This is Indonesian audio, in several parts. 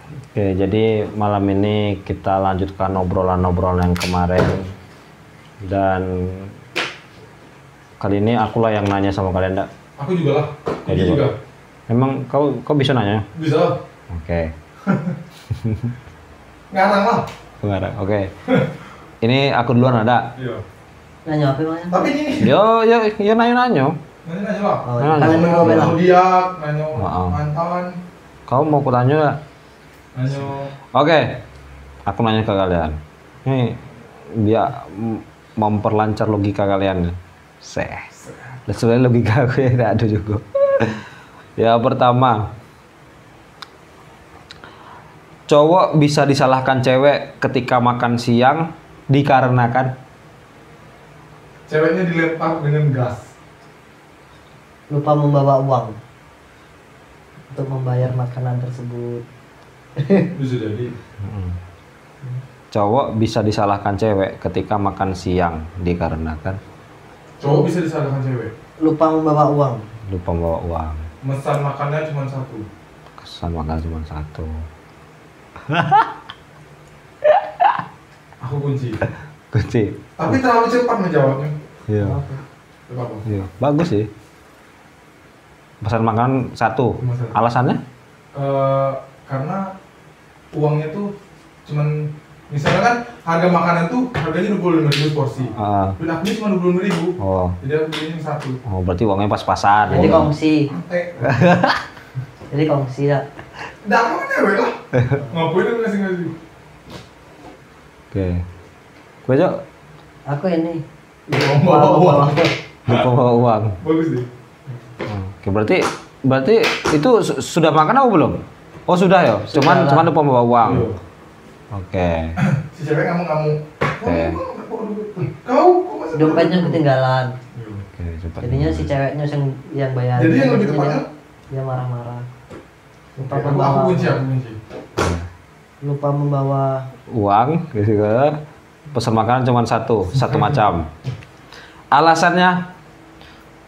Oke, jadi malam ini kita lanjutkan obrolan-obrolan yang kemarin. Dan kali ini akulah yang nanya sama kalian, enggak? Aku juga lah. Kau Ini juga. Emang kau bisa nanya? Bisa. Oke. Ngarang lah. Ngarang. Oke. Ini aku duluan ada. Iya. Nanya apa emangnya? Tapi ini. Yo nanya. Nanya lah. Oh, Nanya. kalian berdua Nanya bilang. zodiak, nanya Maaf. mantan, Kau mau kutanya nggak? nanya. Oke. Aku nanya ke kalian. Ini biar memperlancar logika kalian. Sebenarnya logika aku ya tidak ada juga. Ya pertama, cowok bisa disalahkan cewek ketika makan siang dikarenakan Ceweknya dilempar dengan gas. Lupa membawa uang untuk membayar makanan tersebut. Bisa jadi. cowok bisa disalahkan cewek ketika makan siang dikarenakan Cowok bisa disalahkan cewek. Lupa membawa uang. lupa bawa uang. Mesan makannya cuma satu. Kesan makan cuma satu. Aku kunci. Kunci. Tapi terlalu cepat menjawabnya. Iya. Kenapa? Iya. Bagus sih. Pesan makanan satu. Cuma satu. Alasannya? Karena uangnya tuh cuman misalnya kan harga makanan tuh harganya 25.000 porsi. Dan aku cuma 25.000. Oh. Jadi aku beliin yang satu. Oh, berarti uangnya pas-pasan. Jadi kongsi. Eh, Jadi kongsi ya. dah aku kan cewek lah. Ngapain aku ngasih-ngasih? Oke. Gue aja Aku ini. Bawa uang. lupa bawa uang. Bagus deh. Oke, berarti itu sudah makan apa belum? Oh, sudah ya. Sudah Cuman lah. lupa bawa uang. Iya. Oke. Si cewek ngamuk-ngamuk. Oke. Kau kok masih Dompetnya ketinggalan. Oke, cepat. Jadinya si ceweknya yang bayar. Jadi yang lebih tepatnya? Dia marah-marah. Lupa Aku membawa. kunci. Lupa membawa. Uang gitu kan. Pesan makanan cuma satu macam. Alasannya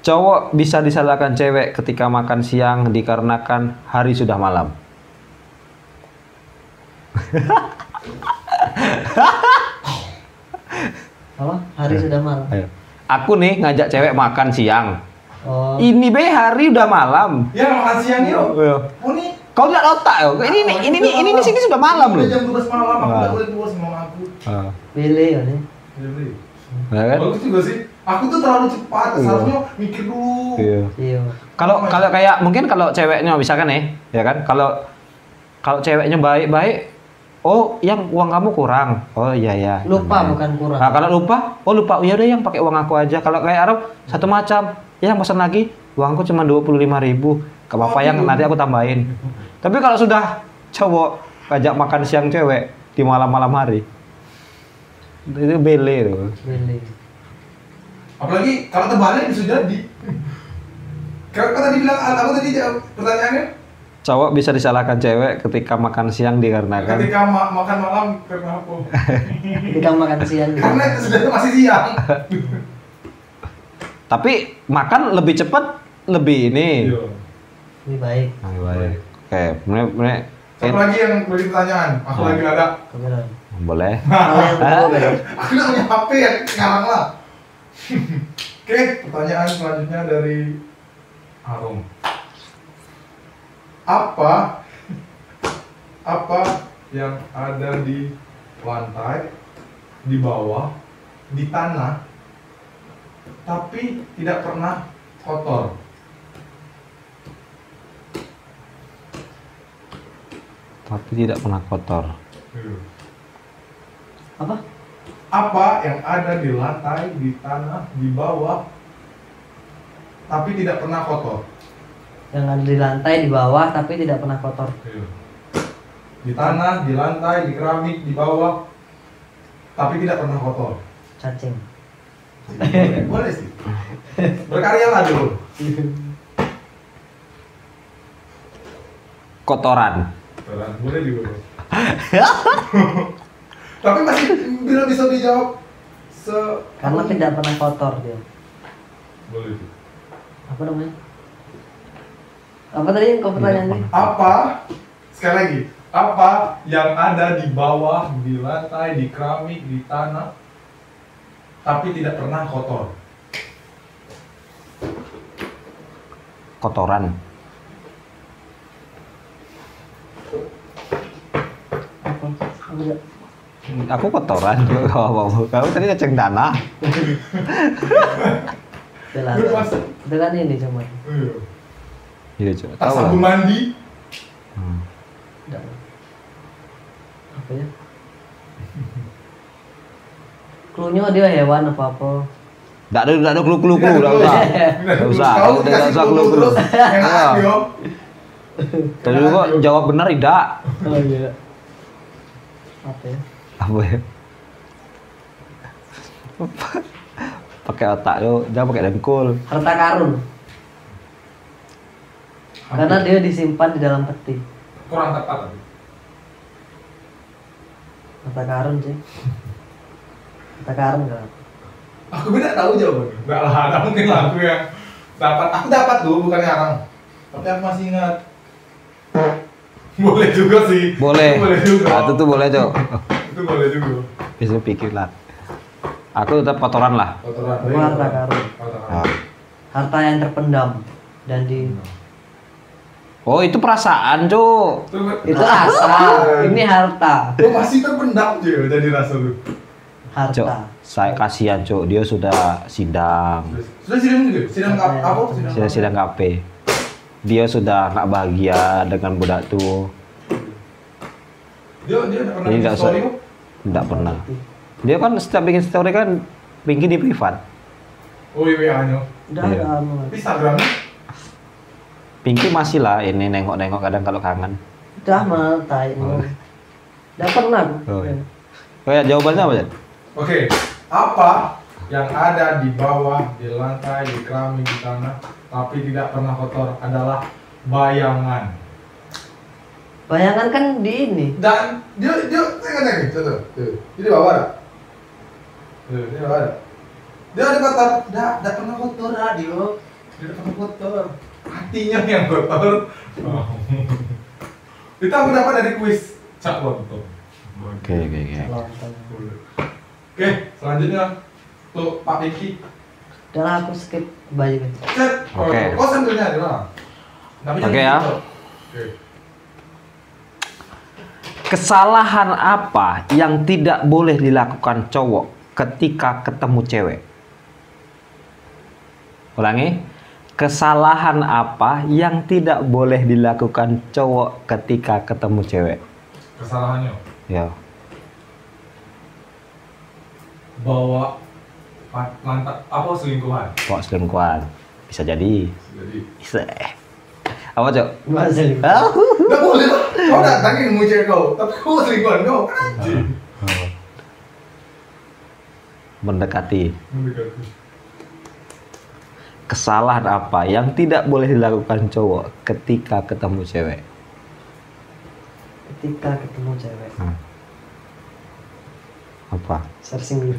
cowok bisa disalahkan cewek ketika makan siang dikarenakan hari sudah malam. Apa? Hari sudah malam. Ayo. Aku nih ngajak cewek makan siang. Oh. Ini be hari udah malam. Ya makan siang yuk. Iya. Oh nih. Kau tidak otak ya? Ini di sini sudah malam loh. Udah jam 12 malam. Aku Ah. udah boleh keluar sama aku. Pilih ya nih. Jadi. Ya kan? Bagus juga sih. Aku tuh terlalu cepat. Iya. Seharusnya mikir dulu. Iya. Iya. Kalau kayak mungkin kalau ceweknya misalkan nih, ya kan? Kalau ceweknya baik-baik, oh yang uang kamu kurang. Oh iya. Lupa Lumayan. bukan kurang. Nah, kalau lupa, oh lupa. Ya udah yang pakai uang aku aja. Kalau kayak Arab satu macam, yang pesan lagi, uangku cuma 25.000. Gak apa-apa yang nanti aku tambahin. Tapi kalau sudah cowok ngajak makan siang cewek di malam-malam hari, itu bele tuh. Pilih. Apalagi kalau terbalik bisa jadi. Kalau tadi bilang, aku tadi jawab pertanyaannya. Cowok bisa disalahkan cewek ketika makan siang dikarenakan Ketika makan malam karena apa? Ketika makan siang gitu. Karena itu sudah masih siang. tapi makan lebih cepat lebih ini. Iya. Lebih baik. Lebih baik. Oke, bener. Satu lagi yang beri pertanyaan. Aku lagi ada. Kebetulan. Boleh. Kalian berdua beda. Aku udah punya HP ya, sekarang lah. Oke, pertanyaan selanjutnya dari Arum. Apa yang ada di lantai, di bawah, di tanah, tapi tidak pernah kotor? Tapi tidak pernah kotor. Apa? Apa yang ada di lantai, di tanah, di bawah, tapi tidak pernah kotor? Yang ada di lantai, di bawah, tapi tidak pernah kotor. Di tanah, di lantai, di keramik, di bawah, tapi tidak pernah kotor. Cacing. Boleh sih. Berkaryalah dulu. Kotoran. Boleh juga. Tapi masih bila bisa dijawab Karena tidak pernah kotor dia. Boleh sih. Apa namanya? Apa tadi yang kau pertanyaannya? Apa? Sekali lagi. Apa yang ada di bawah, di lantai, di keramik, di tanah, tapi tidak pernah kotor? Kotoran. Apa? Enggak. Aku kotoran. Kamu tadi ngecek tanah. Lu pas, Itu kan ini cuma. iya. Iya, Cok. Tas Tahu lah. sabun mandi, Enggak. Apa ya? Cluenya dia hewan apa-apa. Enggak ada clue-clue, enggak usah. Enggak usah. Kau Enggak dikasih usah clue clue-clue. terus, enak yo. Tadi kok jawab benar tidak? Oh iya. Apa ya? Apa ya? Pakai otak lo, jangan pakai dengkul. Harta karun. Karena dia disimpan di dalam peti. Kurang tepat tadi. Harta karun sih. Harta karun enggak. Aku tidak tahu jawabannya. Enggak lah, ada mungkin lah aku yang dapat. Aku dapat tuh, bukannya arang. Tapi aku masih ingat. Boleh juga sih. Boleh. Boleh juga. Nah, itu tuh boleh, Cok. Itu boleh juga. Bisa pikir lah. Aku tetap kotoran lah. Kotoran. Gua harta karun. Harta karun. Nah. Harta yang terpendam dan di Oh, itu perasaan, Cok. itu rasa. Ini harta. Lu masih terpendam aja jadi rasa lu. Cok, Harta. saya kasihan, Cok. Dia sudah sidang. Sudah sidang juga? Sidang apa? Sidang KP. Dia sudah nggak bahagia dengan budak tuh. Dia udah pernah Ini bikin nggak story kok? Nggak pernah. Dia kan setiap bikin story kan Pinky di privat. Oh iya WA-nya. Udah Iya. ada anu. Tapi Instagramnya? Pinky masih lah ini nengok-nengok kadang kalau kangen. Udah mah tai. Oh. Udah pernah. Oh, iya. Kayak jawabannya apa, Jan? Oke. Apa yang ada di bawah, di lantai, di keramik, di tanah, tapi tidak pernah kotor adalah bayangan. Bayangan kan di ini. Dan dia tengok tuh. Dia di bawah ada. Tuh, dia di bawah ada. Dia ada kotor. Tidak pernah kotor radio. Tidak pernah kotor. Hatinya yang kotor. Oh. Itu aku dapat dari kuis Cak Lontong. Oke. Oke, selanjutnya untuk Pak Pinky. Udah aku skip baju. Set. Oke. Oh, sambilnya ada lah. Oke ya. Oke. Kesalahan apa yang tidak boleh dilakukan cowok ketika ketemu cewek? Ulangi. Kesalahan apa yang tidak boleh dilakukan cowok ketika ketemu cewek? Kesalahannya Ya. bawa mantap apa selingkuhan. Kok selingkuhan? Bisa jadi. Jadi Bisa. Apa, Cok? Masa nih. nggak boleh lah. Kau datangin mau cewek kau, tapi kau selingkuhan kau. Anjing. Mendekati. Mendekati. Kesalahan apa yang tidak boleh dilakukan cowok ketika ketemu cewek? Ketika ketemu cewek. Apa? Searching dulu.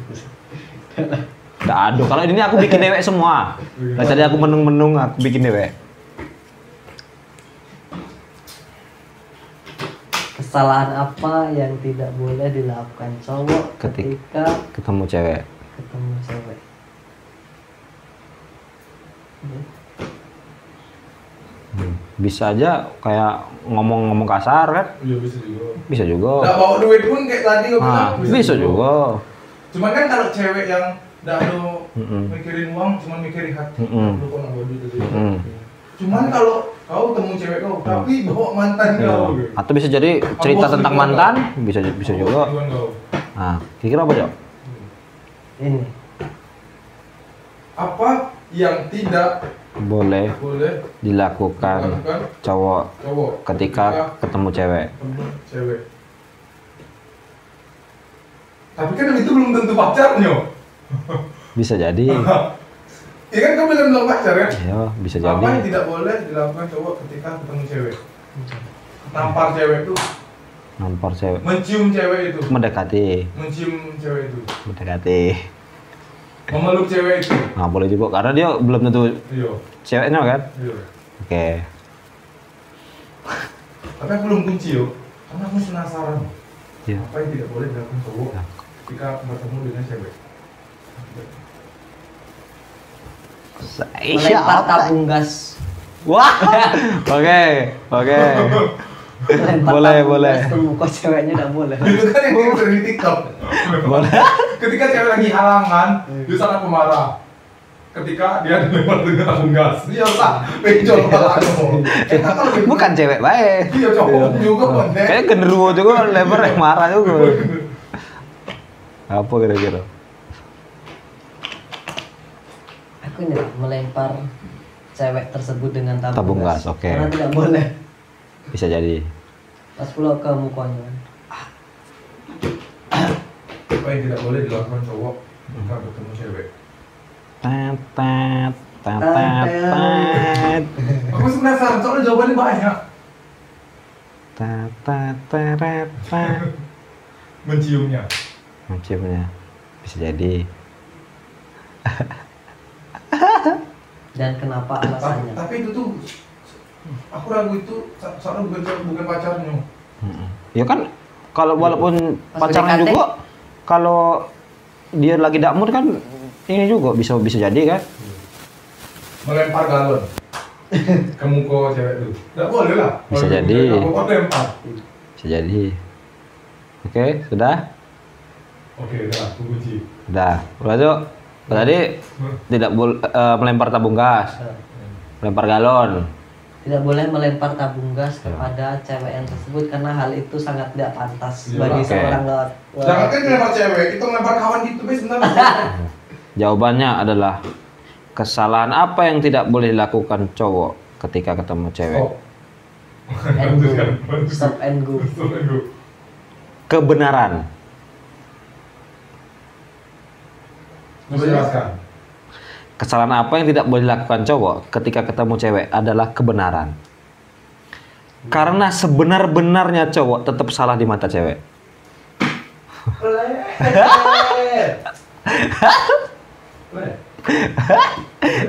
Nggak ada. Kalau ini aku bikin dewek semua. Nah, tadi aku menung-menung, aku bikin dewek. Kesalahan apa yang tidak boleh dilakukan cowok ketika Ketemu cewek. ketemu cewek? Bisa aja kayak ngomong-ngomong kasar kan? Iya bisa juga. Bisa juga. Nggak bawa duit pun kayak tadi kau bilang. Bisa juga. Cuman kan kalau cewek yang nggak ada Mm-mm. mikirin uang, cuman mikirin hati. Mm-mm. Lu kok nggak bawa duit aja. Mm-mm. Cuman kalau kau temu cewek kau, tapi bawa mantan Iya. kau. gitu. Atau bisa jadi cerita Apa tentang selingkuhan mantan, kau? bisa Apa juga. selingkuhan kau? Nah, kira-kira apa, Cok? Ini Apa yang tidak Boleh boleh dilakukan dilakukan cowok cowok ketika ketemu cewek. ketemu cewek? Tapi kan itu belum tentu pacarnya. Bisa jadi. Iya kan kau bilang belum pacar kan? Ya, bisa Apa yang jadi. tidak boleh dilakukan cowok ketika ketemu cewek? Nampar cewek itu, Nampar cewek. mencium cewek itu, Mendekati. mencium cewek itu, Mendekati. memeluk cewek itu. Nah, boleh juga karena dia belum tentu Iya, ceweknya kan. iya. Oke. Tapi aku belum kunci yo. Karena aku penasaran. Iya. Apa yang tidak boleh dilakukan cowok ketika bertemu dengan cewek? Melempar tabung gas. Wah. Oke. Melempar Boleh, tabung boleh. gas ke muka ceweknya nggak boleh. Itu kan yang sering di TikTok. Boleh. Ketika cewek lagi halangan, dia sangat pemarah. Ketika dia dilempar dengan tabung gas, dia usah penjol kepala kamu. Enak kalau gitu. Bukan cewek baik. Iya cowok juga konten. Kayak genderuwo juga lebar yang marah juga. Apa kira-kira? Aku ini melempar cewek tersebut dengan Tabung gas, oke. Karena tidak boleh. Bisa jadi. Pas pula ke mukanya. Apa yang tidak boleh dilakukan cowok ketika bertemu cewek? Tet. Aku sebenarnya soalnya jawabannya banyak. Tet. Menciumnya. Menciumnya. Bisa jadi. Dan kenapa alasannya? Tapi itu tuh aku ragu itu soalnya bukan pacarnya. Ya kan kalau walaupun Pas pacaran PDKT? juga kalau dia lagi dakmur kan ini juga bisa jadi kan. Melempar galon ke muka cewek itu. Tidak boleh lah. Bisa Kalau jadi. Aku lempar. Bisa jadi. Oke, sudah? Oke, udah, tunggu Ci. Udah. Udah tadi tidak boleh melempar tabung gas, melempar galon. Tidak boleh melempar tabung gas Ya. kepada cewek yang tersebut karena hal itu sangat tidak pantas Iya, bagi oke. seorang lewat. Jangan kan melempar cewek, itu melempar kawan gitu, Be, sebenarnya. Jawabannya adalah kesalahan apa yang tidak boleh dilakukan cowok ketika ketemu cewek? Oh. And go. Stop and go. Stop and go. Kebenaran. Bisa jelaskan. Kesalahan apa yang tidak boleh dilakukan cowok ketika ketemu cewek adalah kebenaran. Karena sebenar-benarnya cowok tetap salah di mata cewek.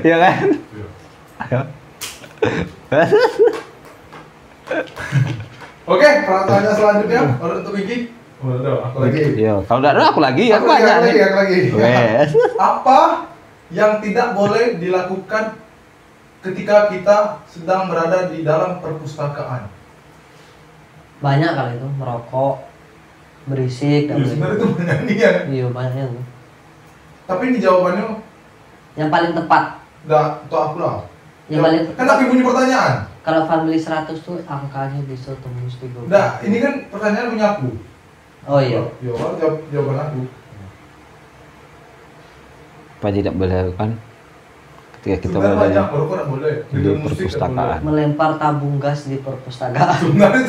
Iya kan? Ayo. Oke, pertanyaannya selanjutnya untuk Vicky. Udah, aku lagi. Iya, kalau udah ada aku lagi, aku banyak nih. Aku lagi. Wes. Apa yang tidak boleh dilakukan ketika kita sedang berada di dalam perpustakaan? Banyak kali itu merokok, berisik, Ya, nggak boleh. sebenarnya itu banyak nih ya. Iya banyaknya tuh. Tapi ini jawabannya Yang paling tepat, udah itu aku lah. yang paling Kan lagi punya pertanyaan. kalau family 100 tuh angkanya bisa tembus 30. Udah, ini kan pertanyaan punya aku. Oh iya. Jawaban aku. Apa yang tidak boleh dilakukan ketika kita Sebenarnya berada banyak, merokok nggak boleh. di Dengar musik nggak perpustakaan. boleh. Melempar tabung gas di perpustakaan. Sebenarnya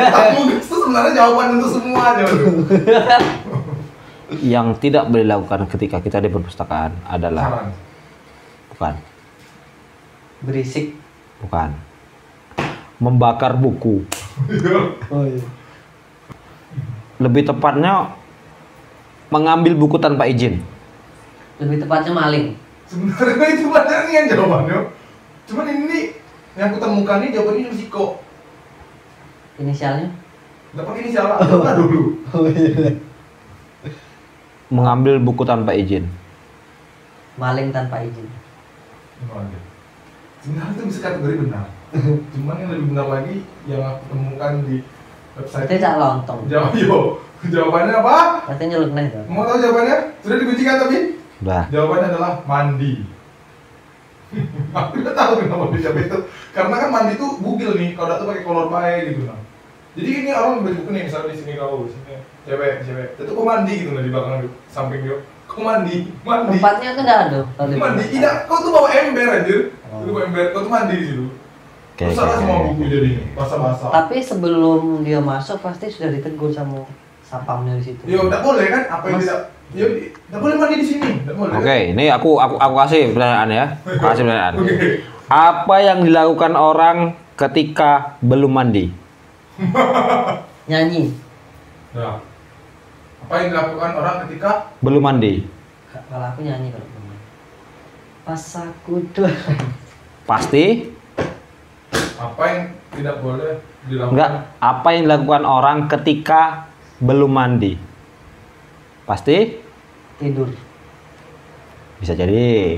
tabung gas itu sebenarnya jawaban untuk semua aja. Yang tidak boleh dilakukan ketika kita di perpustakaan adalah Saran. bukan, Berisik. bukan. Membakar buku. Oh iya. Lebih tepatnya mengambil buku tanpa izin. Lebih tepatnya maling. Sebenarnya itu banyak nih yang jawabannya. Cuman ini yang aku temukan ini jawabannya risiko. Inisialnya? Nggak pakai ini salah, coba dulu. Oh iya. Mengambil buku tanpa izin. Maling tanpa izin. Gimana? Sebenarnya itu bisa kategori benar. Cuman yang lebih benar lagi yang aku temukan di website. Itu cak lontong. Jawabannya apa? Pasti nyeluk nih tuh. Mau tahu jawabannya? Sudah dikuncikan tapi? Udah. Jawabannya adalah mandi. Aku udah tahu kenapa dia jawab itu. Karena kan mandi tuh bugil nih, kalau tuh pakai kolor baik gitu nah. Jadi ini orang beli buku nih, misalnya di sini kau, di sini cewek. Itu kok mandi gitu nah di belakang samping dia. Kok mandi? Tempatnya tuh nggak ada. Kalau di Mandi. tempat. Tidak, kau tuh bawa ember anjir. Oh. Lu bawa ember, kau tuh mandi di situ. Oke, Terus salah oke, semua oke. buku jadinya, basah-basah. Tapi sebelum dia masuk pasti sudah ditegur sama sapamnya di situ. Yo, enggak boleh kan? Apa yang Mas- tidak? Yo, enggak boleh mandi di sini. Enggak boleh. Oke, ini aku kasih pertanyaan ya. Aku kasih pertanyaan. Oke. Apa yang dilakukan orang ketika belum mandi? Nyanyi. Nah. Apa yang dilakukan orang ketika Belum mandi. Kalau aku nyanyi kalau belum. Pas aku tuh. Pasti apa yang tidak boleh dilakukan. Enggak, apa yang dilakukan orang ketika belum mandi? Pasti Tidur. bisa jadi.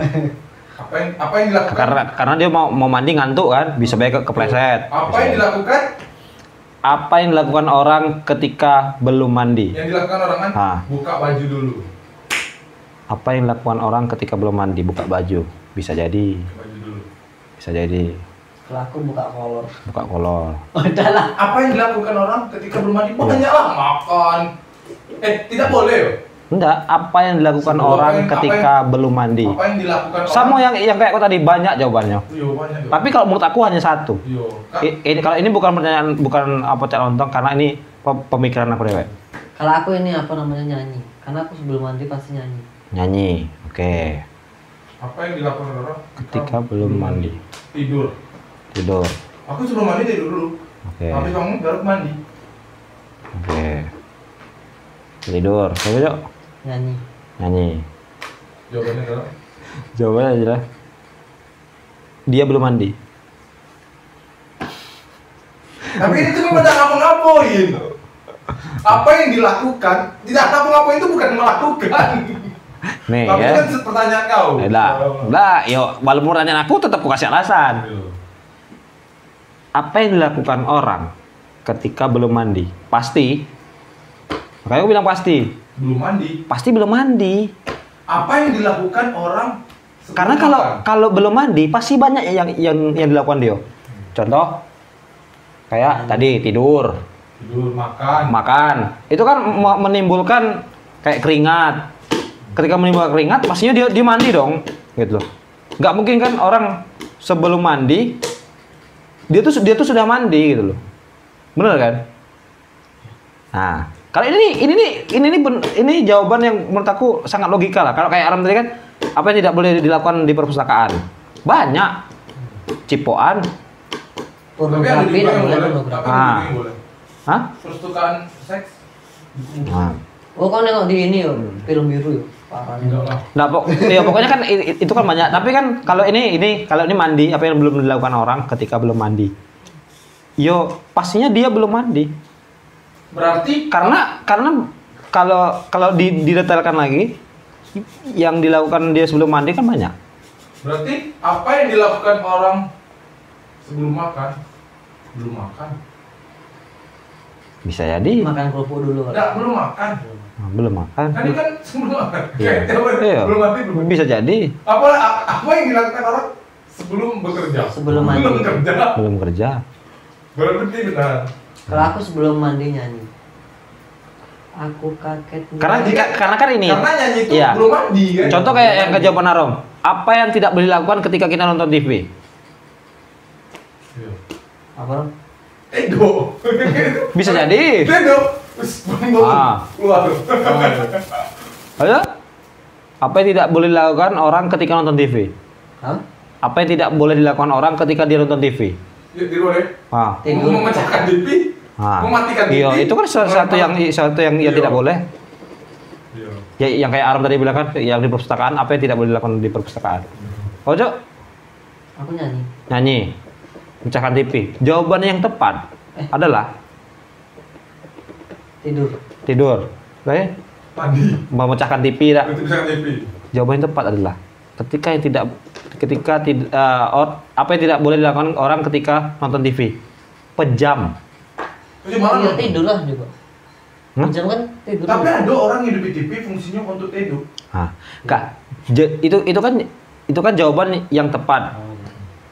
Apa yang dilakukan? Karena dia mau mandi ngantuk kan, bisa baik kepleset. Apa yang dilakukan? Apa yang dilakukan orang ketika belum mandi? Yang dilakukan orang kan Hah. buka baju dulu. Apa yang dilakukan orang ketika belum mandi? Buka baju. Bisa jadi. Buka baju dulu. Bisa jadi. Kalau aku buka kolor. Buka kolor. Udah lah. Apa yang dilakukan orang ketika belum mandi? Banyaklah makan. Tidak boleh yo. Enggak, apa yang dilakukan Sebelum orang apa ketika belum mandi? Apa yang dilakukan Sama orang? yang kayak kau tadi banyak jawabannya. Iya, banyak. Yo. Tapi kalau menurut aku hanya satu. Yo. Ini kalau ini bukan pertanyaan, bukan apa cak lontong, karena ini pemikiran aku dewek. Kalau aku ini apa namanya nyanyi. Karena aku sebelum mandi pasti nyanyi. Nyanyi, oke. Apa yang dilakukan orang Ketika belum mandi. Tidur. Tidur, Aku sebelum mandi tidur dulu. oke. Habis bangun baru mandi. Oke. Tidur, coba yuk. Nyanyi. Nyanyi. Jawabannya adalah Jawabannya adalah dia belum mandi. tapi ini cuma pada ngapa-ngapain. Apa yang dilakukan? Tidak ngapa-ngapain itu bukan melakukan. Nih Tapi ya. kan pertanyaan kau. Lah, yuk, walaupun pertanyaan aku tetap aku kasih alasan. Apa yang dilakukan orang ketika belum mandi? Pasti. Makanya aku bilang pasti. Belum mandi. Pasti belum mandi. Apa yang dilakukan orang sebelum Karena makan? kalau belum mandi pasti banyak yang dilakukan dia. Contoh kayak tadi tidur, Tidur, makan. makan. Itu kan menimbulkan kayak keringat. Ketika menimbulkan keringat pastinya dia mandi dong, gitu loh. Nggak mungkin kan orang sebelum mandi dia tuh sudah mandi gitu loh. Bener kan? Nah, kalau ini jawaban yang menurut aku sangat logika lah. Kalau kayak Aram tadi kan, apa yang tidak boleh dilakukan di perpustakaan? Banyak. Cipokan. Tapi ada Pornografi juga tidak yang boleh boleh. pornografi. Tapi ada juga yang boleh. Hah? Perstukaan seks. Nah. Oh kau nengok di ini yo, film biru yo. Parah nih. Enggak lah. Nah, ya pokoknya kan itu kan banyak. Tapi kan kalau ini mandi, apa yang belum dilakukan orang ketika belum mandi? Yo, pastinya dia belum mandi. Berarti Karena kalau didetailkan lagi, yang dilakukan dia sebelum mandi kan banyak. berarti apa yang dilakukan orang sebelum makan? Belum makan. Bisa jadi. Makan kerupuk dulu. Enggak, belum makan. Nah, belum makan. Kan ini kan sebelum makan. Iya. Kayak jawaban Iya. belum mati belum. Bisa jadi. Apa yang dilakukan orang sebelum bekerja? Sebelum mandi. Belum kerja. Belum kerja. Berarti benar. Kalau aku sebelum mandi nyanyi. Aku kaget. Karena kan ini. Karena nyanyi itu Iya. belum mandi kan. Contoh kayak yang kejawaban Arom. Apa yang tidak boleh dilakukan ketika kita nonton TV? Iya. Apa? Ego. Bisa jadi. Ego. Terus bangun. Ah. Keluar. Ayo. Apa yang tidak boleh dilakukan orang ketika nonton TV? Hah? Apa yang tidak boleh dilakukan orang ketika dia nonton TV? Ya, di luar ya. Ah. Tidur. Memecahkan TV. Ah. Mematikan TV. Iya, itu kan satu yang Iya. tidak boleh. Iya. Ya, yang kayak Aram tadi bilang kan, yang di perpustakaan, apa yang tidak boleh dilakukan di perpustakaan? Ojo, Aku nyanyi. nyanyi, pecahkan TV. Jawaban yang tepat adalah Tidur. tidur. Oke? Mandi. Memecahkan TV tak? Itu bisa TV. Jawaban yang tepat adalah apa yang tidak boleh dilakukan orang ketika nonton TV? Pejam. Itu malah Iya nonton. tidur lah juga. Hmm? Jam kan tidur. Tapi ada orang hidup di TV fungsinya untuk tidur. Nah, Kak, itu kan jawaban yang tepat.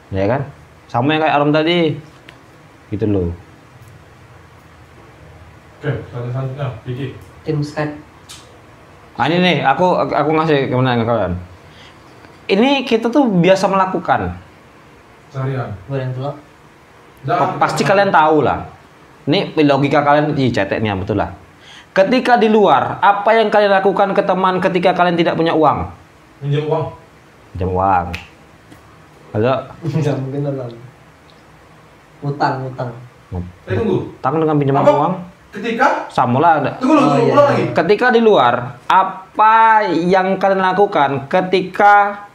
Ya kan? Sama yang kayak Arom tadi. Gitu loh. Oke, selanjutnya, Vicky. Tim Skype. Nah, ini nih, aku ngasih kemenangan ke kalian. Ini kita tuh biasa melakukan. Seharian. Goreng telur. Pasti kalian tahu lah. Ini logika kalian, cetek nih, betul lah. Ketika di luar, apa yang kalian lakukan ke teman ketika kalian tidak punya uang? Minjem uang. Pinjam uang. Halo? Enggak mungkin lah. Utang. Tunggu. Tangan dengan pinjaman Apa? uang? Ketika Sama lah. Tunggu Oh, iya. ulang lagi. Ketika di luar, apa yang kalian lakukan ketika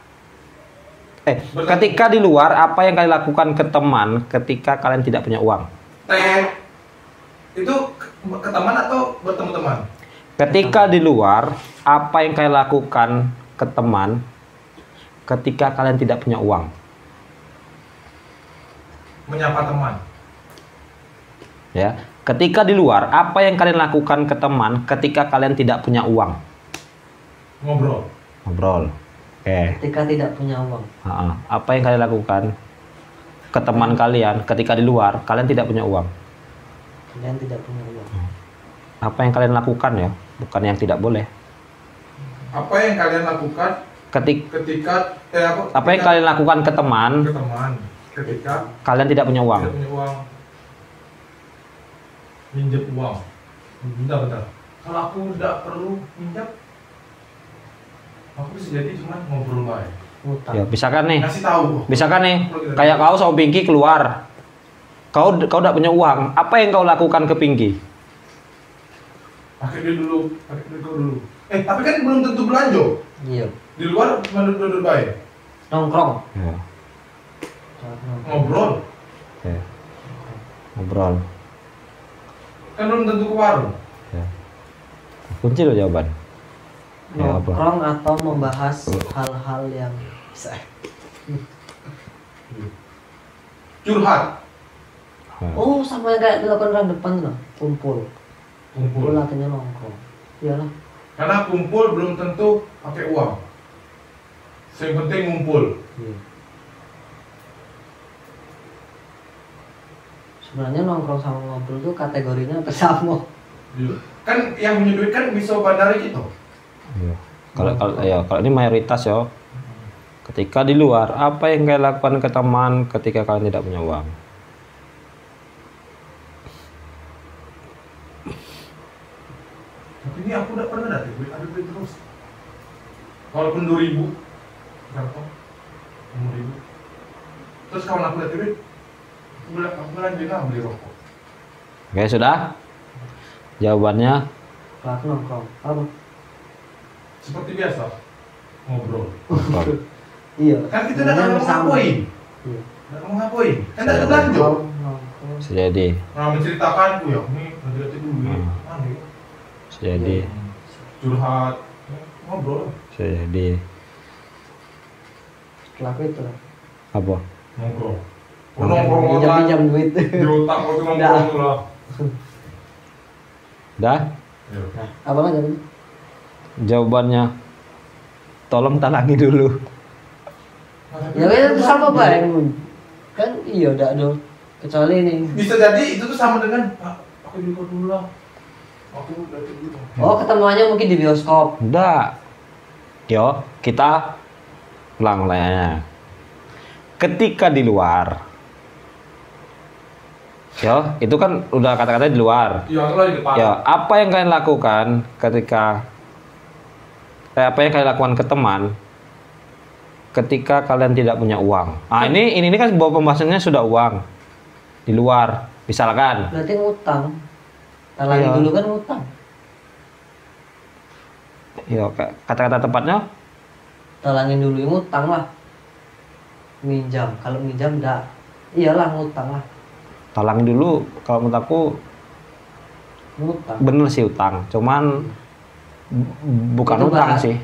Ketika di luar, apa yang kalian lakukan ke teman ketika kalian tidak punya uang? Itu ke teman atau bertemu teman? Ketika di luar, apa yang kalian lakukan ke teman ketika kalian tidak punya uang? Menyapa teman. Ya, ketika di luar, apa yang kalian lakukan ke teman ketika kalian tidak punya uang? Ngobrol. Ngobrol. Oke. Ketika tidak punya uang. Apa yang kalian lakukan ke teman kalian ketika di luar, kalian tidak punya uang? Kalian tidak punya uang. Apa yang kalian lakukan ya, bukan yang tidak boleh. Apa yang kalian lakukan ketika apa yang kalian lakukan ke teman ketika kalian tidak punya uang? Tidak punya uang. Minjem uang. Bentar. Kalau aku tidak perlu minjem, aku bisa jadi cuma ngobrol baik. Ya, misalkan nih. Ngasih tahu. Misalkan nih, kayak kau sama Pinky keluar. Kau tidak punya uang. Apa yang kau lakukan ke Pinky? Pakai duit dulu. Tapi kan belum tentu belanja. Iya. Di luar cuma duduk baik. Nongkrong. Ya. Ngobrol. Ya. Ngobrol. Kan belum tentu ke warung. Ya. Kunci loh jawaban. Ya, apa? Nongkrong atau membahas hal-hal yang Curhat. oh sama yang kayak dilakukan orang depan tuh, kumpul artinya nongkrong. Iyalah. Karena kumpul belum tentu pakai uang. Yang penting ngumpul. Sebenarnya nongkrong sama ngobrol tuh kategorinya bersama. Kan yang punya duit kan bisa bandari gitu. Iya. Kalau ini mayoritas ya. Ketika di luar, apa yang kalian lakukan ke teman ketika kalian tidak punya uang? Tapi ini aku udah pernah ada duit terus. Walaupun 2.000, berapa? 5.000. Terus kawan aku lihat duit, aku bilang beli rokok. Oke, sudah? Jawabannya Kalau nongkrong, apa? Seperti biasa, ngobrol. Iya. Kan kita udah ngapain? Iya. Udah ngapain? Kan udah belanja. Sejadi. Nah, menceritakan ya, ini nanti lihat duit. Mana ya? Sejadi. Curhat, ngobrol. Sejadi. Setelah itu lah. Apa? Ngobrol. Nongkrong Pinjam duit. di otak waktu nongkrong tuh lah. Dah? Nah, apa lagi tadi? Jawabannya tolong talangi dulu. Ya itu sama baik. Kan iya udah ada. Kecuali ini. Bisa jadi itu tuh sama dengan pakai duit dulu lah. Aku udah dulu. Oh, ketemuannya mungkin di bioskop. Udah. Yo, kita ulang layarnya. Ketika di luar. Yo, itu kan udah kata-kata di luar. Iya, aku lagi di depan. Ya, apa yang kalian lakukan ketika apa yang kalian lakukan ke teman ketika kalian tidak punya uang? Ah, ini kan bahwa pembahasannya sudah uang. Di luar, misalkan. Berarti ngutang. Talangi Iya. dulu kan ngutang. Ya, kata-kata tepatnya Talangin dulu ngutang lah. Minjam. Kalau minjam enggak. Iyalah ngutang lah. talang dulu. Kalau menurut aku Ngutang. bener sih utang, cuman bukan Itu utang bahas. sih,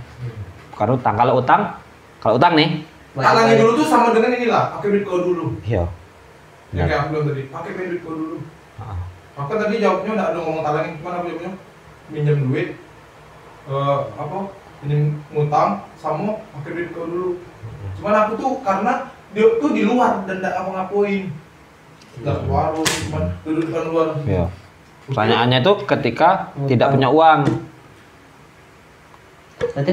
bukan utang. Kalau utang nih, Talangin dulu tuh sama dengan inilah, pakai duit kau dulu. iya. Yang kayak aku bilang tadi, pakai duit kau dulu. Ah. Aku tadi jawabnya udah ada ngomong talangin, cuman aku jawabnya minjem duit, minjem ngutang, sama pakai duit kau dulu. Cuman aku tuh karena dia tuh di luar dan nggak ngapa-ngapain, nggak ke warung, cuman duduk depan luar. Iya. Pertanyaannya itu ketika tidak punya uang. Nanti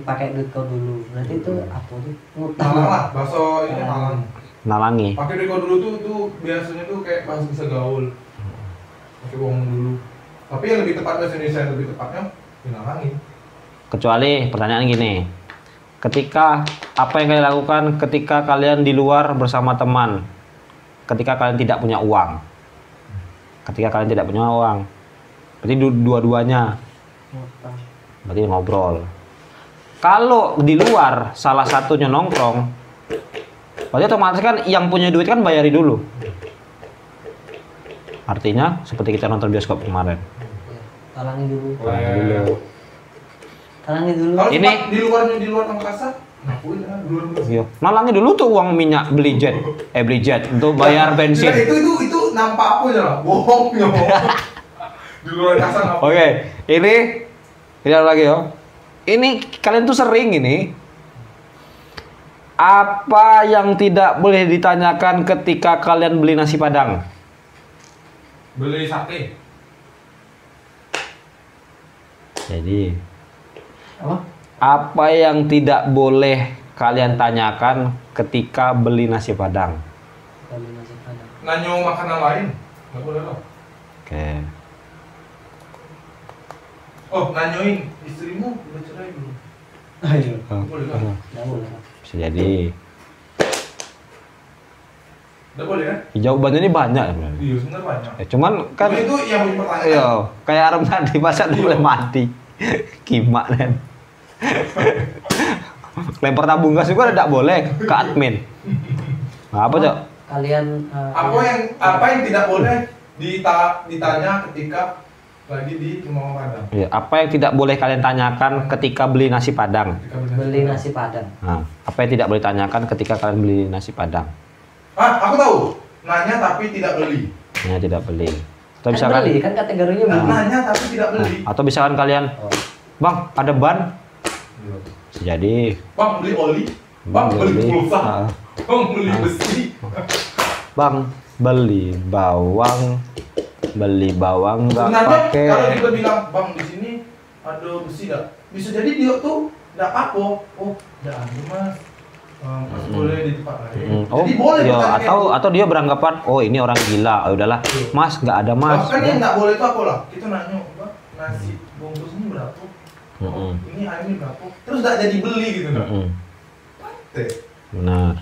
pakai duit kau dulu. Nanti itu apa tuh? Ngutang. Nalang lah, bahasa ini nalang. Nalangi. Pakai duit kau dulu tuh biasanya tuh kayak bahasa bisa gaul. Pakai uang dulu. Tapi yang lebih tepat bahasa Indonesia yang lebih tepatnya nalangi. Kecuali pertanyaan gini. Ketika apa yang kalian lakukan ketika kalian di luar bersama teman? Ketika kalian tidak punya uang. Ketika kalian tidak punya uang. Berarti dua-duanya. Ngutang. Berarti ngobrol. Kalau di luar salah satunya nongkrong, Berarti otomatis kan yang punya duit kan bayari dulu. Artinya seperti kita nonton bioskop kemarin. Talangi dulu. Talangi dulu. Talangi dulu. Kalau Ini di luar angkasa, ngakuin lah dulu. iya. Nalangi dulu tuh uang minyak beli jet untuk bayar bensin. Itu nampak aku aja lah, bohongnya. Di luar angkasa ngapain? Oke, ini ada lagi ya. Ini kalian tuh sering ini. Apa yang tidak boleh ditanyakan ketika kalian beli nasi Padang? Beli sate. Jadi, Apa? yang tidak boleh kalian tanyakan ketika beli nasi Padang? Beli nasi Padang. Nanyo makanan lain, nggak boleh loh. Oke. Oh, nanyoin istrimu udah cerai belum? Ayo. Boleh kan? Nggak boleh. Bisa jadi. Udah boleh kan? Jawabannya ini banyak sebenarnya. Iya, sebenarnya banyak. Cuman kan Itu yang punya pertanyaan. iya, kayak Arum tadi masa dia boleh mati. Kimak kan. Lempar tabung gas juga tidak boleh ke admin. Nah, apa, Cok? Kalian Apa yang tidak boleh ditanya ketika lagi di rumah Padang? Iya, apa yang tidak boleh kalian tanyakan ketika beli nasi Padang? beli nasi Padang. Nah, apa yang tidak boleh tanyakan ketika kalian beli nasi Padang? Ah, aku tahu. Nanya tapi tidak beli. Ya, tidak beli. Atau Kan misalkan beli, kan kategorinya beli. Nanya tapi tidak beli. atau misalkan kalian, Oh. "Bang, ada ban?" Bisa jadi. Bang, beli oli. Bang, beli pulsa. Ah. Bang, beli besi. Bang, beli bawang nggak Sebenarnya pakai. kalau dia bilang, "Bang, di sini ada besi dah." Bisa jadi dia tuh enggak apa. Oh, enggak ada, Mas. Mas boleh di tempat lain. Oh, Jadi boleh iya, bertanya kayak atau dia beranggapan, "Oh, ini orang gila." Oh, udahlah. "Mas, nggak ada, Mas." bahkan yang nggak boleh itu apa lah? Kita nanya, "Bang, nasi bungkus ini berapa?" Mm-mm. Ini ayamnya berapa? Terus nggak jadi beli gitu kan? Mm-mm. Teh. Benar.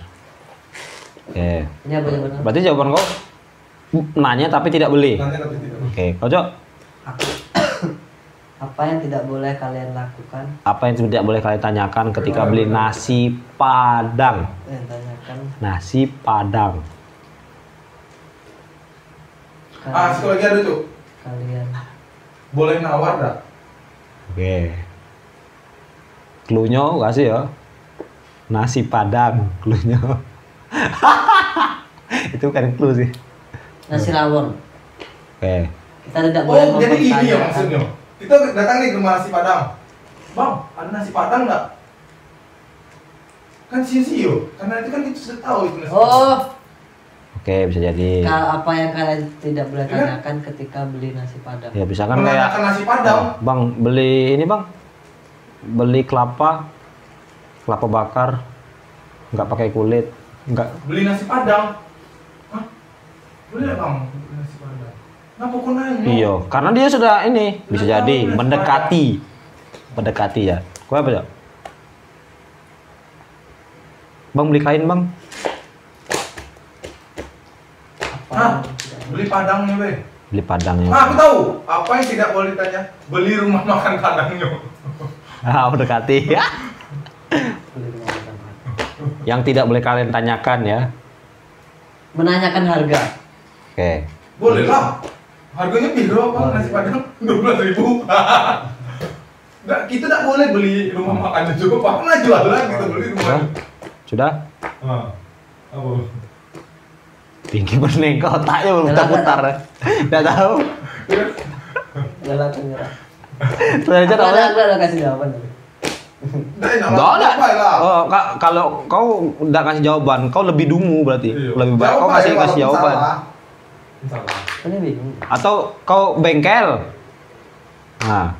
Oke. Ini apa yang benar? Berarti jawaban kau nanya tapi tidak beli. Nanya tapi tidak beli. Oke, kau Cok, Aku. Apa yang tidak boleh kalian lakukan? apa yang tidak boleh kalian tanyakan ketika beli nasi Padang? Yang tanyakan Nasi Padang. Ah, sekali lagi ada tuh. kalian. Boleh nawar dah? Oke. Cluenya kasih ya. Nasi Padang, cluenya. Itu kan clue sih. Nasi rawon. Oke. Kita tidak boleh Oh, jadi gini ya mempertanyakan. maksudnya. Kita datang nih ke rumah nasi Padang. Bang, ada nasi Padang nggak? Kan sio-sio, karena itu kan kita sudah tahu itu nasi Padang. Oh, Oke, bisa jadi. apa yang kalian tidak boleh Iya. tanyakan ketika beli nasi Padang? Ya bisa kan kayak, Menanyakan nasi Padang. Bang, beli ini Bang. Beli kelapa bakar, nggak pakai kulit, nggak. Beli nasi Padang. Hah? Boleh nggak, Bang? Beli nasi Padang. Kenapa kau nanya? Iya, karena dia sudah ini bisa Sudah jadi tahu, mendekati ya. Kau apa ya? Bang, beli kain Bang. Apa Hah? yang tidak boleh? Beli Padangnya, weh. Beli padangnya. Ah, aku tahu. Apa yang tidak boleh ditanya? Beli rumah makan Padangnya. Mendekati. Beli rumah makan. Yang tidak boleh kalian tanyakan ya. Menanyakan harga. Oke. Boleh lah. Harganya piro, Bang? Nasi Padang 12.000. Nggak, kita nggak boleh beli rumah makan juga. Pernah jualan kita beli rumah. Sudah? Ah, apa? Tinggi bening otaknya berputar-putar. Enggak tahu. Jalan menyerah. Terus aja tahu. Aku udah kasih jawaban. Enggak ada. Oh, kalau kau udah kasih jawaban, kau lebih dungu berarti. Iya. Lebih baik kau kasih jawaban. Salah. Ini bingung. Atau kau bengkel. Nah,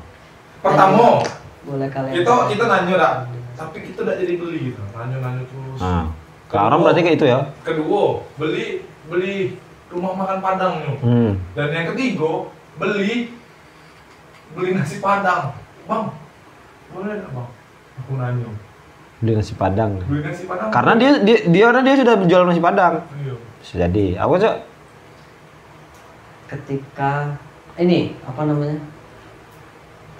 Pertama, Boleh kalian. kita nanya dah, tapi kita udah jadi beli gitu. Nanya terus. nah. Kalau orang berarti kayak itu ya. Kedua, beli rumah makan Padang nih. Dan yang ketiga, beli nasi Padang. Bang, boleh nggak, Bang? Aku nanya. Beli nasi Padang. Beli nasi Padang. Karena dia sudah menjual nasi Padang. Iya. Bisa jadi. Apa sih? Ketika ini apa namanya?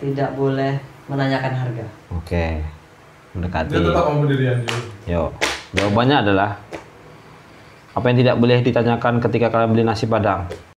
Tidak boleh menanyakan harga. Oke. Mendekati. Dia tetap mau berdirian juga. Yo. Jawabannya adalah Apa yang tidak boleh ditanyakan ketika kalian beli nasi Padang?